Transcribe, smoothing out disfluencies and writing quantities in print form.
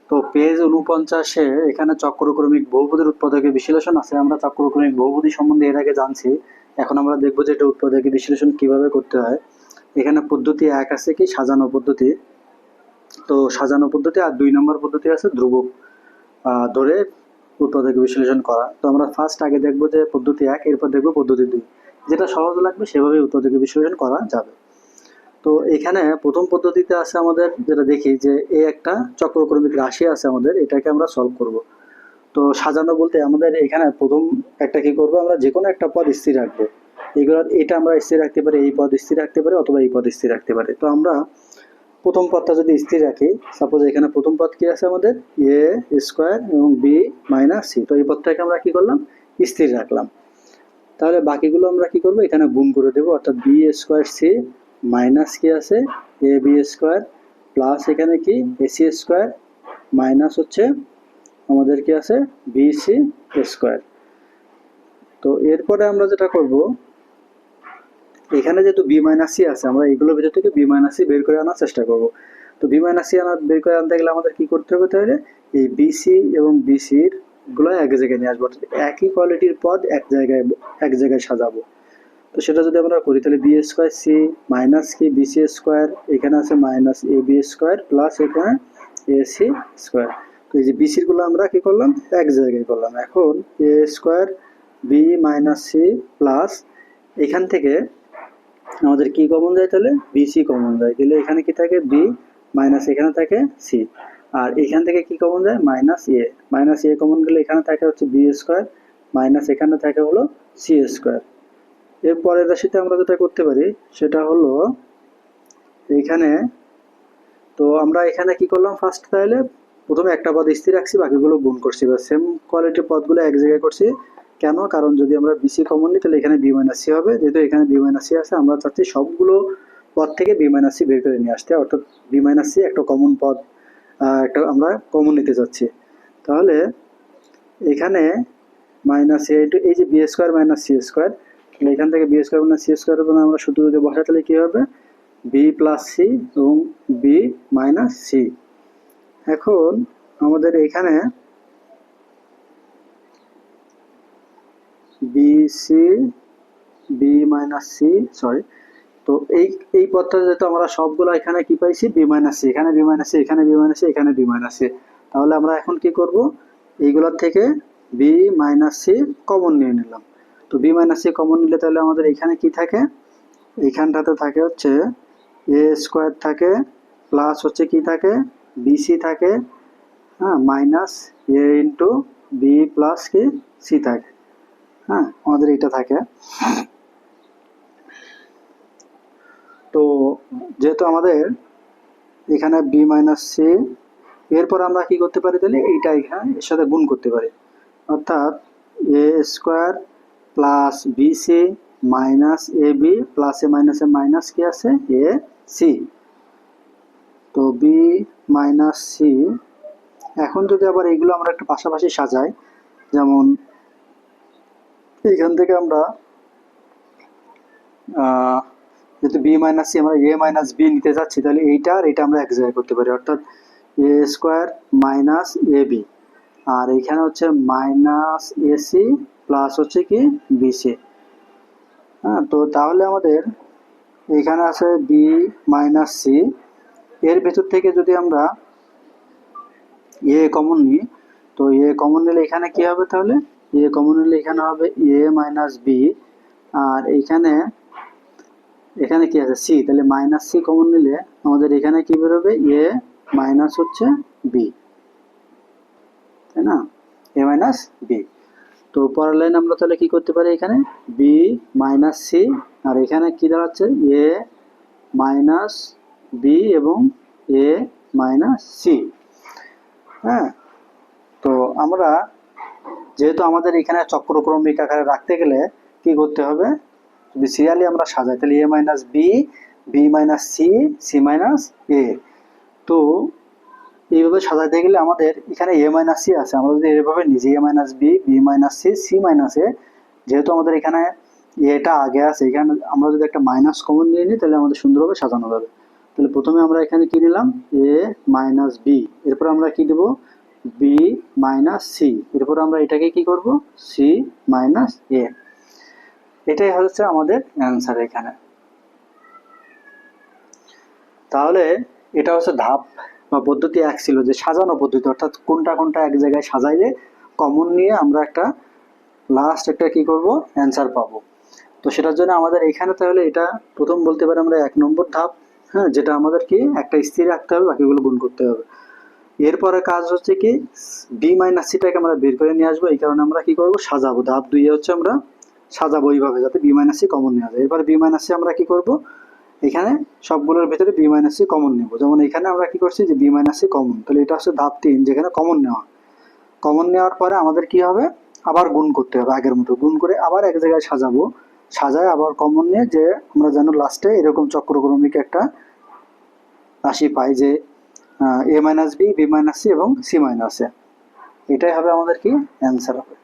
তো পেজ 49-এ এখানে চক্রক্রমিক বহুপদীর উৎপাদকের বিশ্লেষণ আছে। আমরা চক্রক্রমিক বহুপদী সম্বন্ধে এর আগে জানছি। এখন আমরা দেখবো যে এটা উৎপাদকের বিশ্লেষণ কিভাবে করতে হয়। এখানে পদ্ধতি 1 আছে কি সাজানো পদ্ধতি। তো সাজানো পদ্ধতি আর 2 নম্বর পদ্ধতি আছে ধ্রুবক ধরে উৎপাদকের বিশ্লেষণ করা। তো আমরা ফার্স্ট আগে দেখবো যে পদ্ধতি 1, এরপর দেখবো পদ্ধতি 2। যেটা সহজ লাগবে সেভাবে উৎপাদকের বিশ্লেষণ করা যাবে। তো এখানে প্রথম পদ্ধতিতে আছে আমাদের, যেটা দেখি যে এই একটা চক্রক্রমিক রাশি আছে আমাদের, এটাকে আমরা সলভ করব। তো সাজানো বলতে আমাদের এখানে প্রথম একটা কি করব, আমরা যে কোনো একটা পদ স্থির রাখবো। এগুলোর এটা আমরা স্থির রাখতে পারি, এই পদ স্থির রাখতে পারি, অথবা এই পদ স্থির রাখতে পারি। তো আমরা প্রথম পদটা যদি স্থির রাখি, সাপোজ এখানে প্রথম পদ কি আছে আমাদের, এ স্কোয়ার এবং বি মাইনাস সি। তো এই পদটাকে আমরা কি করলাম, স্থির রাখলাম। তাহলে বাকিগুলো আমরা কি করব, এখানে গুণ করে দেবো, অর্থাৎ বি স্কোয়ার সি মাইনাস কি আছে এ বি স্কোয়ার প্লাস এখানে কি এসি স্কোয়ার মাইনাস হচ্ছে আমাদের কি আছে বি সি স্কোয়ার। তো এরপরে আমরা যেটা করব, এখানে যেহেতু বি মাইনাস সি আছে, আমরা এগুলোর ভিতর থেকে বি মাইনাস সি বের করে আনার চেষ্টা করব। তো বি মাইনাস সি বের করে আনতে গেলে আমাদের কি করতে হবে, তাহলে এই বিসি এবং বিসির গুলো এক জায়গায় নিয়ে আসবো, একই কোয়ালিটির পদ এক জায়গায় সাজাবো। তো সেটা যদি আমরা করি, তাহলে বি স্কোয়ার সি মাইনাস কি বিসি স্কোয়ার, এখানে আছে minus A B square plus এখানে এ সি স্কোয়ার। তো এই যে বিসির গুলো আমরা কি করলাম, এক জায়গায় করলাম। এখন A square B minus C plus এখান থেকে আমাদের কি কমন যায়, তাহলে বিসি কমন যায়, তাহলে এখানে কি থাকে বি মাইনাস এখানে থাকে সি, আর এখান থেকে কি কমন যায় মাইনাস এ কমন গেলে এখানে থাকে হচ্ছে বি স্কোয়ার মাইনাস এখানে থাকে হলো সি স্কোয়ার। এর পরের রাশিতে আমরা যেটা করতে পারি সেটা হলো এইখানে, তো আমরা এখানে কি করলাম ফার্স্ট, তাহলে প্রথমে একটা পদ স্থির রাখছি, বাকিগুলো গুণ করছি, বা সেম কোয়ালিটির পদগুলো এক জায়গায় করছি। কেন, কারণ যদি আমরা বিসি কমন নিই তাহলে এখানে বি মাইনাস সি হবে, যেহেতু এখানে বি মাইনাস সি আছে আমরা চাচ্ছি সবগুলো পদ থেকে বি মাইনাস সি বের করে নিয়ে আসতে, অর্থাৎ বি মাইনাস সি একটা কমন পদ, একটা আমরা কমন নিতে চাচ্ছি। তাহলে এখানে মাইনাস এ ইন্টু এই যে B square minus C square, তাহলে এখান থেকে B square minus C square আমরা সূত্র যদি বসাই তাহলে কি হবে বি প্লাস সি এবং বি মাইনাস সি। এখন আমাদের এখানে B C B minus C sorry, তো এই পদটা যেহেতু আমরা সবগুলো এখানে কি পাইছি বি মাইনাস সি, এখানে বি মাইনাস সি, এখানে বি মাইনাস সি, এখানে বি মাইনাস সি, তাহলে আমরা এখন কি করব, এইগুলোর থেকে বি মাইনাস সি কমন নিয়ে নিলাম। তো বি মাইনাস সি কমন নিলে তাহলে আমাদের এখানে কি থাকে, এইখানটাতে থাকে হচ্ছে এ স্কোয়ার থাকে প্লাস হচ্ছে কি থাকে বিসি থাকে, হ্যাঁ মাইনাস এ ইন্টু বি প্লাস কি সি থাকে, হ্যাঁ আমাদের এটা থাকে। তো যেহেতু আমাদের এখানে বি মাইনাস সি, এরপর আমরা কি করতে পারি, তাহলে এইটা এখানে এর সাথে গুণ করতে পারি, অর্থাৎ A square plus B C minus A B plus A minus কি আছে এ সি। তো বি মাইনাস সি, এখন যদি আবার এইগুলো আমরা একটু পাশাপাশি সাজাই, যেমন এইখান থেকে আমরা যেহেতু বি মাইনাস সি আমরা এ মাইনাস বি নিতে যাচ্ছি, তাহলে এইটা আর এটা আমরা এক জায়গায় করতে পারি, অর্থাৎ A square minus A B, আর এইখানে হচ্ছে মাইনাস এসি প্লাস হচ্ছে কি বিসি। হ্যাঁ, তো তাহলে আমাদের এইখানে আছে বি মাইনাস সি, এর ভেতর থেকে যদি আমরা এ কমন নিই, তো এ কমন নিলে এখানে কি হবে, তাহলে এ কমন নিলে এখানে হবে এ মাইনাস বি, আর এখানে এখানে কি আছে সি, তাহলে মাইনাস সি কমন নিলে আমাদের এখানে কি বেরোবে এ মাইনাস হচ্ছে বি, তাই না, এ মাইনাস বি। তো পরের লাইন আমরা তাহলে কি করতে পারি, এখানে বি মাইনাস সি, আর এখানে কি দাঁড়াচ্ছে এ মাইনাস বি এবং এ মাইনাস সি। হ্যাঁ, তো আমরা যেহেতু আমাদের এখানে চক্রক্রমিক আকারে রাখতে গেলে কি করতে হবে, যদি সিরিয়ালি আমরা সাজাই তাহলে A minus B, B minus C, C minus A. তো এইভাবে সাজাতে গেলে আমাদের এখানে এ মাইনাস সি আছে, আমরা যদি এইভাবে নিজে A minus B, B minus C, C minus A, যেহেতু আমাদের এখানে এটা আগে আছে, এখানে আমরা যদি একটা মাইনাস কমন নিয়ে নিই তাহলে আমাদের সুন্দরভাবে সাজানো যাবে। তাহলে প্রথমে আমরা এখানে কি নিলাম এ মাইনাস বি, এরপর আমরা কি দেব বি মাইনাস সি, এরপর আমরা এটাকে কি করব সি মাইনাস এ। এটাই হচ্ছে আমাদের অ্যান্সার এখানে। তাহলে এটা হচ্ছে ধাপ বা পদ্ধতি এক ছিল যে সাজানো পদ্ধতি, অর্থাৎ কোনটা কোনটা এক জায়গায় সাজাইলে কমন নিয়ে আমরা একটা লাস্ট একটা কি করব অ্যান্সার পাবো। তো সেটার জন্য আমাদের এখানে তাহলে এটা প্রথম বলতে পারি আমরা 1 নম্বর ধাপ, হ্যাঁ, যেটা আমাদের কি একটা স্থির রাখতে হবে, বাকিগুলো গুণ করতে হবে। এরপরে কাজ হচ্ছে কি বি মাইনাস সিটাকে আমরা বের করে নিয়ে আসবো, এই কারণে আমরা কি করব সাজাবো। ধাপ 2 হচ্ছে আমরা সাজাবো এইভাবে যাতে বি মাইনাস সি কমন নেওয়া যায়। এরপর বি মাইনাস সি আমরা কি করব এখানে সবগুলোর ভিতরে বি মাইনাস সি কমন নেব। যেমন এখানে আমরা কি করছি যে বি মাইনাস সি কমন, তাহলে এটা হচ্ছে ধাপ 3 যেখানে কমন নেওয়া। কমন নেওয়ার পরে আমাদের কি হবে আবার গুণ করতে হবে, আগের মতো গুণ করে আবার এক জায়গায় সাজাবো, সাজায় আবার কমন নিয়ে যে আমরা যেন লাস্টে এরকম চক্রক্রমিক একটা রাশি পাই যে A minus B, B minus C এবং সি মাইনাস এ। এটাই হবে আমাদের কি অ্যান্সার হবে।